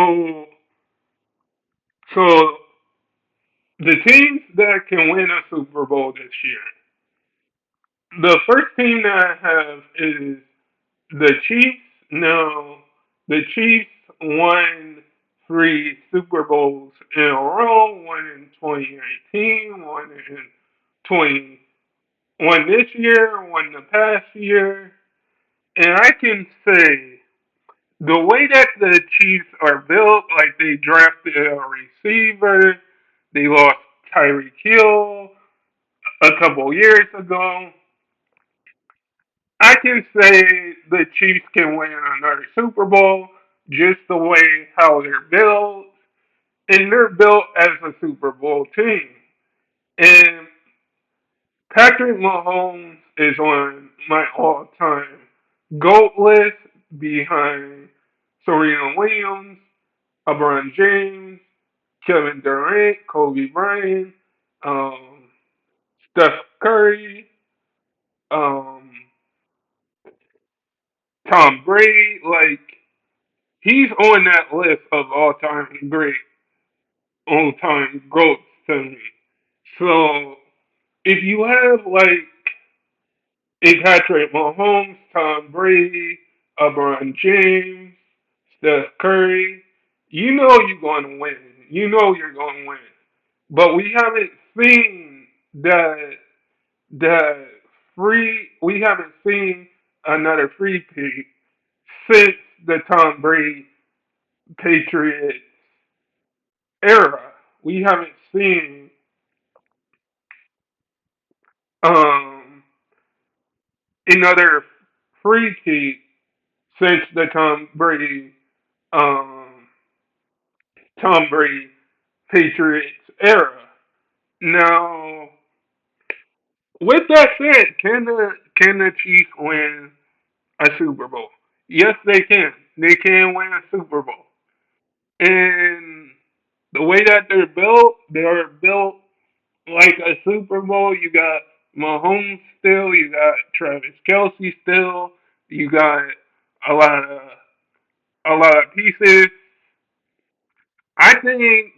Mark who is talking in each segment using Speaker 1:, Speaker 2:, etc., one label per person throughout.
Speaker 1: So, so the teams that can win a Super Bowl this year. The first team that I have is the Chiefs. Now, the Chiefs won three Super Bowls in a row. One in 2019, one in 21 this year, one the past year. And I can say the way that the Chiefs are built, like they drafted a receiver, they lost Tyreek Hill a couple years ago. I can say the Chiefs can win another Super Bowl just the way how they're built, and they're built as a Super Bowl team. And Patrick Mahomes is on my all-time GOAT list behind Serena Williams, LeBron James, Kevin Durant, Kobe Bryant, um, Steph Curry, um, Tom Brady. Like he's on that list of all-time great, all-time GOATs to me. So if you have like a Patrick Mahomes, Tom Brady, LeBron James, Steph Curry, you know you're going to win. You know you're going to win. But we haven't seen that we haven't seen another free pick since the Tom Brady Patriots era. We haven't seen um another free kick since the um Tom Brady Patriots era. Now, with that said, can the Chiefs win a Super Bowl? Yes, they can. They can win a Super Bowl. And the way that they are built like a Super Bowl. You got Mahomes still, you got Travis Kelsey still, you got a lot of a lot of pieces. I think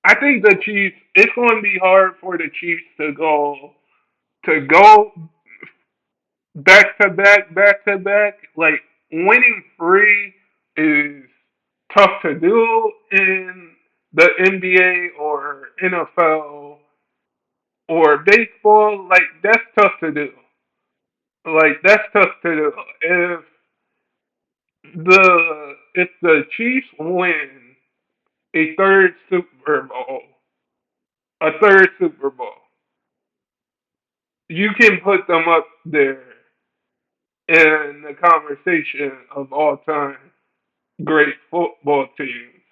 Speaker 1: I think the Chiefs. It's going to be hard for the Chiefs to go back to back. Like winning three is tough to do in the NBA or NFL or baseball. Like that's tough to do. Like that's tough to do. If the Chiefs win a third Super Bowl, you can put them up there in the conversation of all time great football teams,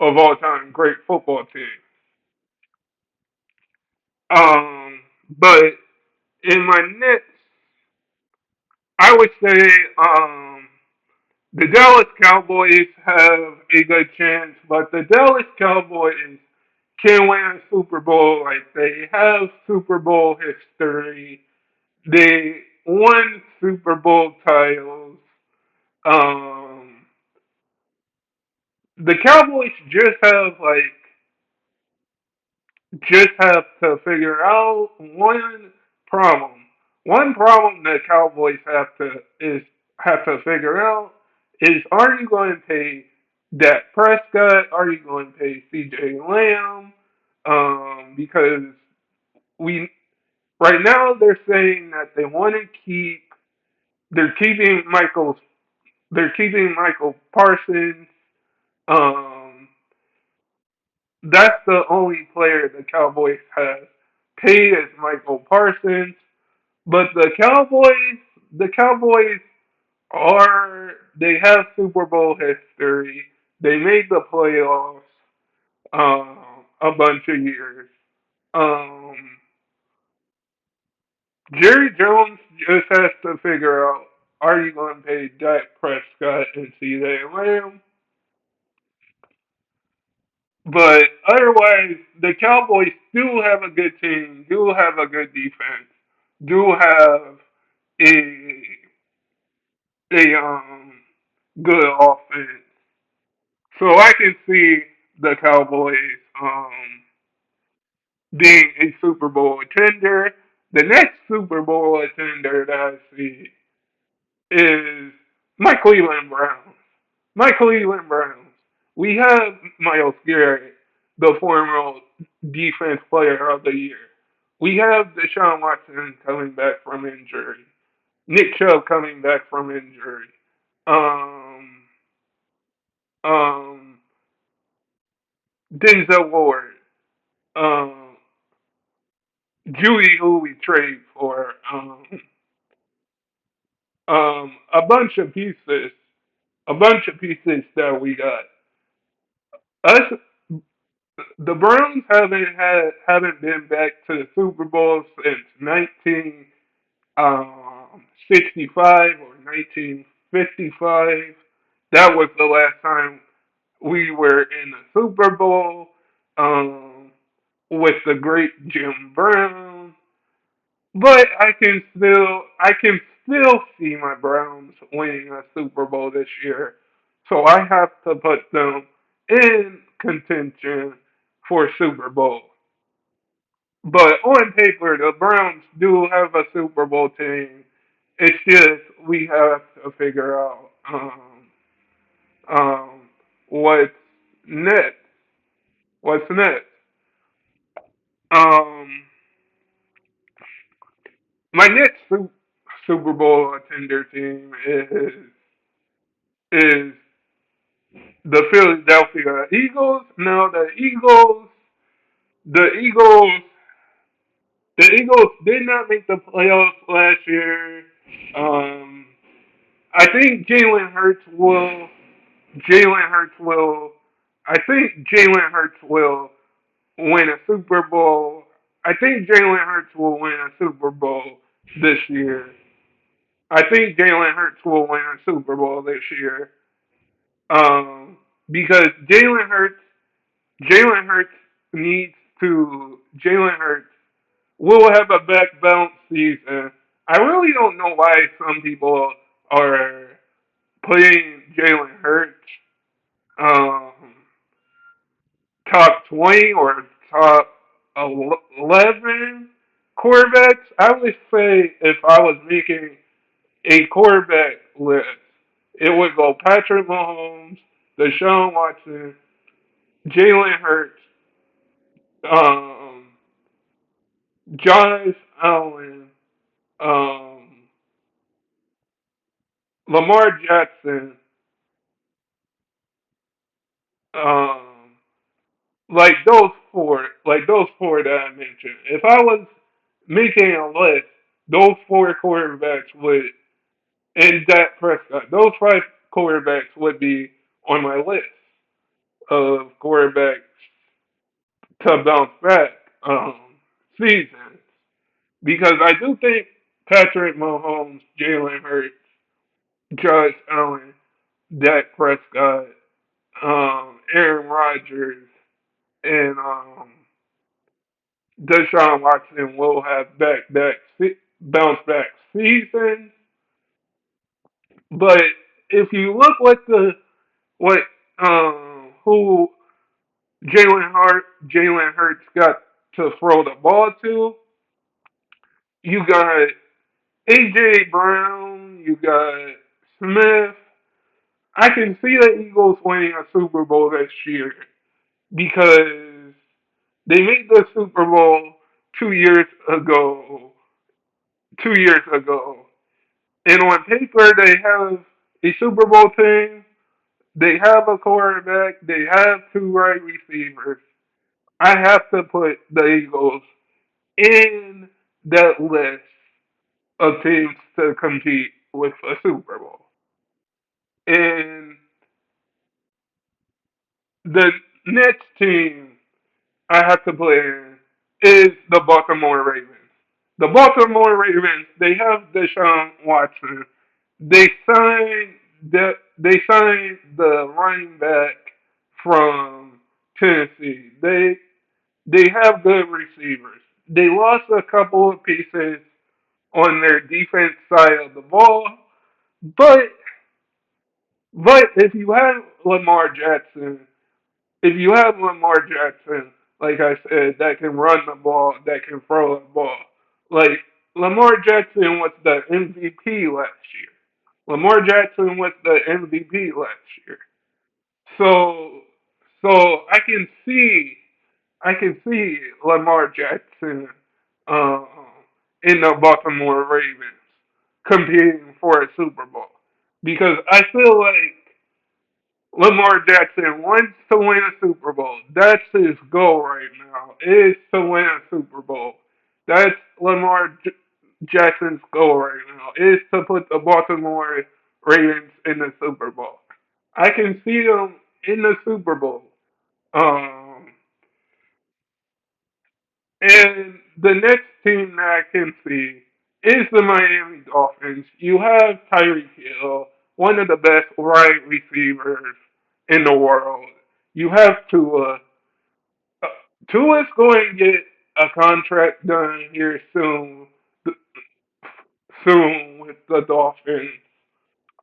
Speaker 1: of all time great football teams. But in my next, I would say the Dallas Cowboys have a good chance, but the Dallas Cowboys can win a Super Bowl. Like they have Super Bowl history. They won Super Bowl titles. Um, the Cowboys just have to figure out problem. One problem the Cowboys have to figure out is are you going to pay Dak Prescott? Are you going to pay C.J. Lamb? Because we right now they're saying that they want to they're keeping Michael Parsons. Um, that's the only player the Cowboys have paid is Michael Parsons. But the Cowboys they have Super Bowl history. They made the playoffs a bunch of years. Um, Jerry Jones just has to figure out: are you going to pay Dak Prescott and C.J. Lamb? But otherwise, the Cowboys do have a good team, do have a good defense, do have a a good offense. So I can see the Cowboys being a Super Bowl contender. The next Super Bowl contender that I see is my Cleveland Browns. My Cleveland Browns. We have Miles Garrett, the former defense player of the year. We have Deshaun Watson coming back from injury. Nick Chubb coming back from injury. Um, um, Denzel Ward. Um, Judy, who we trade for. A bunch of pieces. A bunch of pieces that we got. Us, the Browns haven't been back to the Super Bowl since 1965 or 1955. That was the last time we were in the Super Bowl um, with the great Jim Brown. But I can still see my Browns winning a Super Bowl this year. So I have to put them in contention for Super Bowl. But on paper, the Browns do have a Super Bowl team. It's just we have to figure out um, what's next. What's next? Um, my next Super Bowl contender team is the Philadelphia Eagles. No, the Eagles, the Eagles did not make the playoffs last year. Um, I think Jalen Hurts will. Jalen Hurts will. I think Jalen Hurts will win a Super Bowl. I think Jalen Hurts will win a Super Bowl this year. I think Jalen Hurts will win a Super Bowl this year. Because Jalen Hurts needs to. Jalen Hurts will have a back bounce season. I really don't know why some people are putting Jalen Hurts um, top 20 or top 11 quarterbacks. I would say if I was making a quarterback list, it would go Patrick Mahomes, Deshaun Watson, Jalen Hurts, um, Josh Allen, um, Lamar Jackson, um, like those four that I mentioned. If I was making a list, those four quarterbacks would, and Dak Prescott, those five quarterbacks would be on my list of quarterbacks to bounce back seasons. Because I do think Patrick Mahomes, Jalen Hurts, Josh Allen, Dak Prescott, Aaron Rodgers, and Deshaun Watson will have bounce back seasons. But if you look what who Jalen Hurts got to throw the ball to, you got AJ Brown, you got Smith. I can see the Eagles winning a Super Bowl this year because they made the Super Bowl 2 years ago. 2 years ago, and on paper they have a Super Bowl team. They have a quarterback. They have two wide receivers. I have to put the Eagles in that list of teams to compete with a Super Bowl. And the next team I have to put in is the Baltimore Ravens. The Baltimore Ravens, they have Deshaun Watson. They signed the running back from Tennessee. They have good receivers. They lost a couple of pieces on their defense side of the ball, but But if you have Lamar Jackson, if you have Lamar Jackson, like I said, that can run the ball, that can throw the ball, like Lamar Jackson was the MVP last year. Lamar Jackson was the MVP last year. So, so I can see Lamar Jackson uh, in the Baltimore Ravens competing for a Super Bowl because I feel like Lamar Jackson wants to win a Super Bowl. That's his goal right now, is to win a Super Bowl. That's Jackson's goal right now, is to put the Baltimore Ravens in the Super Bowl. I can see them in the Super Bowl. Um, and the next team that I can see is the Miami Dolphins. You have Tyreek Hill, one of the best wide receivers in the world. You have Tua. Uh, Tua's going to get a contract done here soon with the Dolphins.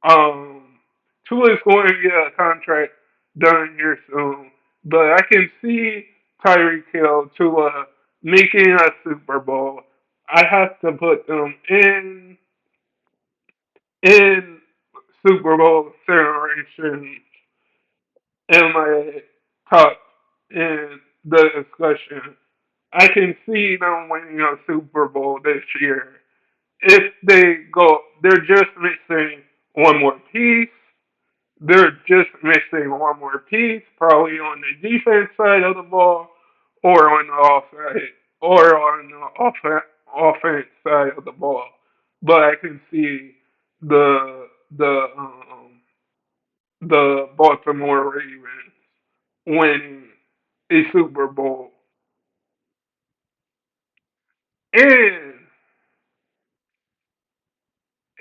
Speaker 1: Um, Tua is going to get a contract done here soon, but I can see Tyreek Hill Tua making a Super Bowl. I have to put them in Super Bowl generation in my top in the discussion. I can see them winning a Super Bowl this year. If they go, they're just missing one more piece. They're just missing one more piece, probably on the defense side of the ball, or on the offside, or on the offense side of the ball. But I can see the the um, the Baltimore Ravens winning a Super Bowl. And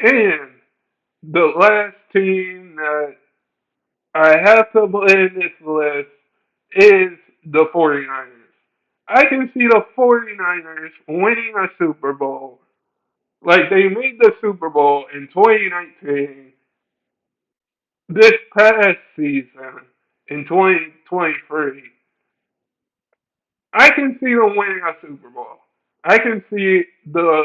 Speaker 1: and the last team that I have to put in this list is the 49ers. I can see the 49ers winning a Super Bowl. Like they made the Super Bowl in 2019, this past season in 2023. I can see them winning a Super Bowl. I can see the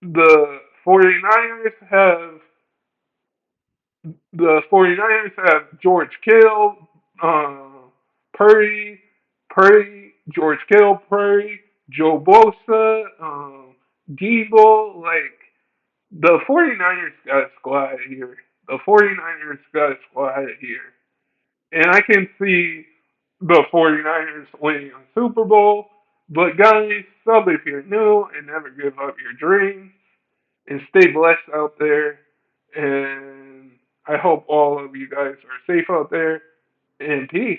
Speaker 1: the 49ers have the 49ers have George Kittle, Purdy, George Kittle, Purdy, Joe Bosa, Debo. Like, the 49ers got a squad here. The 49ers got a squad here. And I can see the 49ers winning a Super Bowl. But, guys, sub if you're new and never give up your dreams and stay blessed out there. And I hope all of you guys are safe out there. And peace.